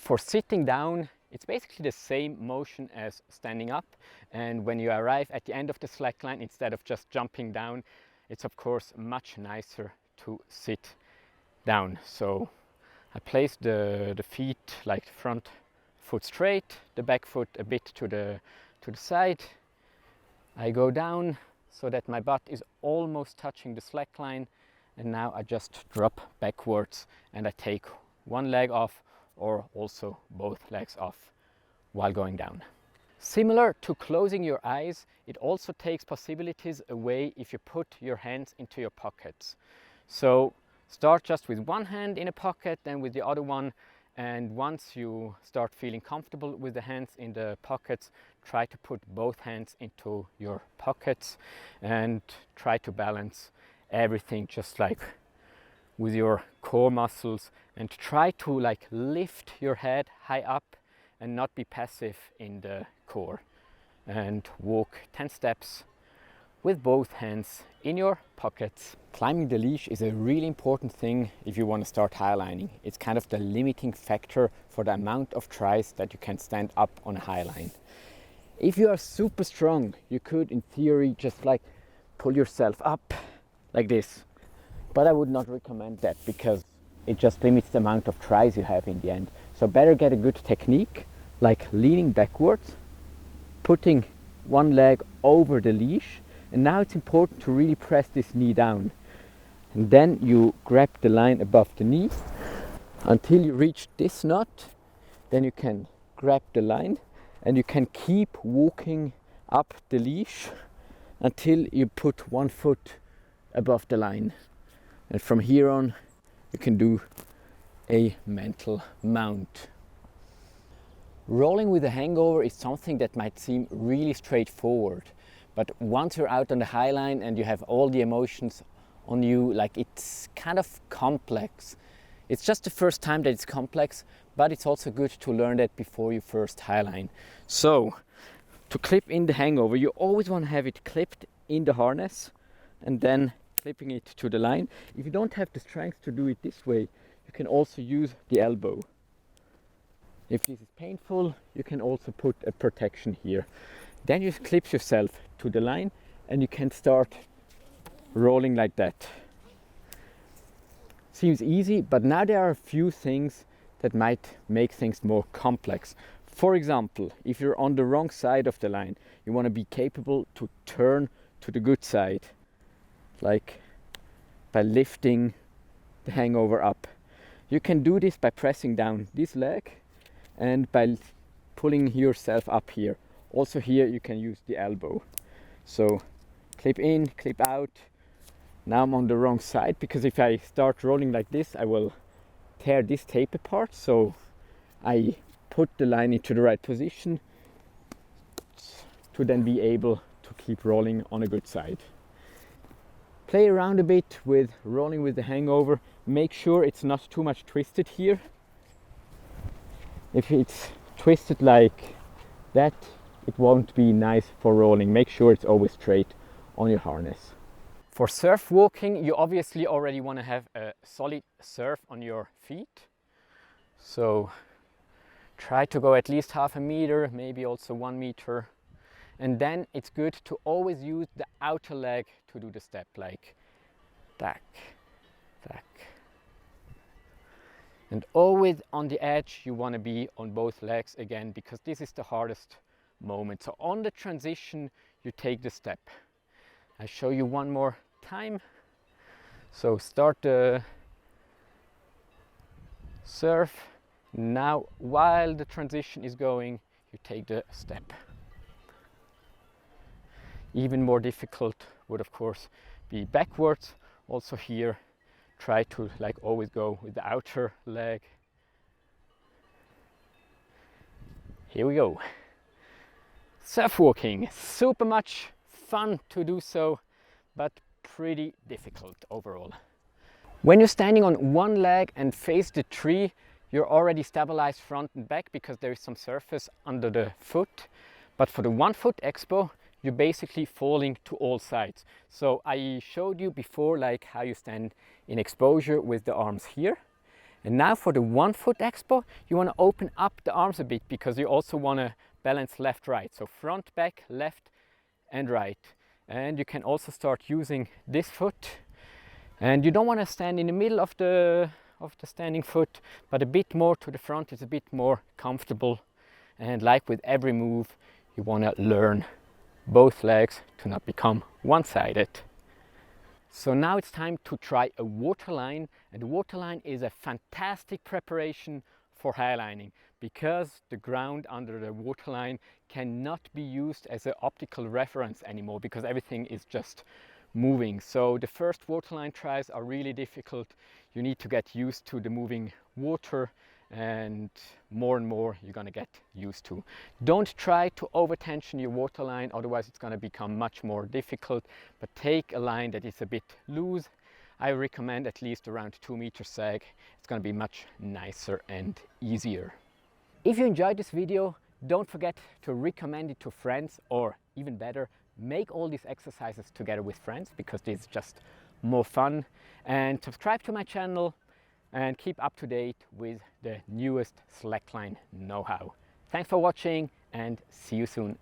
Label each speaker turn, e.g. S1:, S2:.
S1: For sitting down, it's basically the same motion as standing up, and when you arrive at the end of the slackline, instead of just jumping down, it's of course much nicer to sit down. So I place the feet, like front foot straight, the back foot a bit to the side. I go down so that my butt is almost touching the slackline, and now I just drop backwards and I take one leg off or also both legs off while going down. Similar to closing your eyes, it also takes possibilities away if you put your hands into your pockets. So start just with one hand in a pocket, then with the other one, and once you start feeling comfortable with the hands in the pockets, try to put both hands into your pockets and try to balance everything just like with your core muscles, and try to like lift your head high up and not be passive in the core, and walk 10 steps with both hands in your pockets. Climbing the leash is a really important thing if you want to start highlining. It's kind of the limiting factor for the amount of tries that you can stand up on a highline. If you are super strong, you could in theory just like pull yourself up like this, but I would not recommend that because it just limits the amount of tries you have in the end. So better get a good technique, like leaning backwards, putting one leg over the leash, and now it's important to really press this knee down. And then you grab the line above the knee until you reach this knot. Then you can grab the line and you can keep walking up the leash until you put one foot above the line. And from here on, you can do a mental mount. Rolling with a hangover is something that might seem really straightforward, but once you're out on the highline and you have all the emotions on you, like it's kind of complex. It's just the first time that it's complex, but it's also good to learn that before you first highline. So to clip in the hangover, you always want to have it clipped in the harness and then clipping it to the line. If you don't have the strength to do it this way, you can also use the elbow. If this is painful, you can also put a protection here. Then you clip yourself to the line and you can start rolling like that. Seems easy, but now there are a few things that might make things more complex. For example, if you're on the wrong side of the line, you want to be capable to turn to the good side, like by lifting the hangover up. You can do this by pressing down this leg and by pulling yourself up here. Also here you can use the elbow. So clip in, clip out. Now I'm on the wrong side because if I start rolling like this, I will tear this tape apart. So I put the line into the right position to then be able to keep rolling on a good side. Play around a bit with rolling with the hangover. Make sure it's not too much twisted here. If it's twisted like that, it won't be nice for rolling. Make sure it's always straight on your harness. For surf walking, you obviously already want to have a solid surf on your feet. So try to go at least half a meter, maybe also 1 meter. And then it's good to always use the outer leg to do the step, like tack, tack. And always on the edge, you want to be on both legs again, because this is the hardest moment. So on the transition, you take the step. I show you one more time. So start the surf. Now, while the transition is going, you take the step. Even more difficult would of course be backwards. Also here, try to like always go with the outer leg. Here we go. Surf walking, super much fun to do so, but pretty difficult overall. When you're standing on one leg and face the tree, you're already stabilized front and back because there is some surface under the foot. But for the 1 foot expo, you're basically falling to all sides. So I showed you before like how you stand in exposure with the arms here. And now for the 1-foot expo, you want to open up the arms a bit because you also want to balance left, right. So front, back, left and right. And you can also start using this foot. And you don't want to stand in the middle of the standing foot, but a bit more to the front is a bit more comfortable. And like with every move, you want to learn both legs to not become one-sided. So now it's time to try a waterline, and the waterline is a fantastic preparation for highlining because the ground under the waterline cannot be used as an optical reference anymore because everything is just moving. So the first waterline tries are really difficult. You need to get used to the moving water, and more you're gonna get used to. Don't try to over tension your waterline, otherwise it's gonna become much more difficult, but take a line that is a bit loose. I recommend at least around 2 meter sag. It's gonna be much nicer and easier. If you enjoyed this video, don't forget to recommend it to friends, or even better, make all these exercises together with friends because it's just more fun. And subscribe to my channel and keep up to date with the newest slackline know-how. Thanks for watching and see you soon.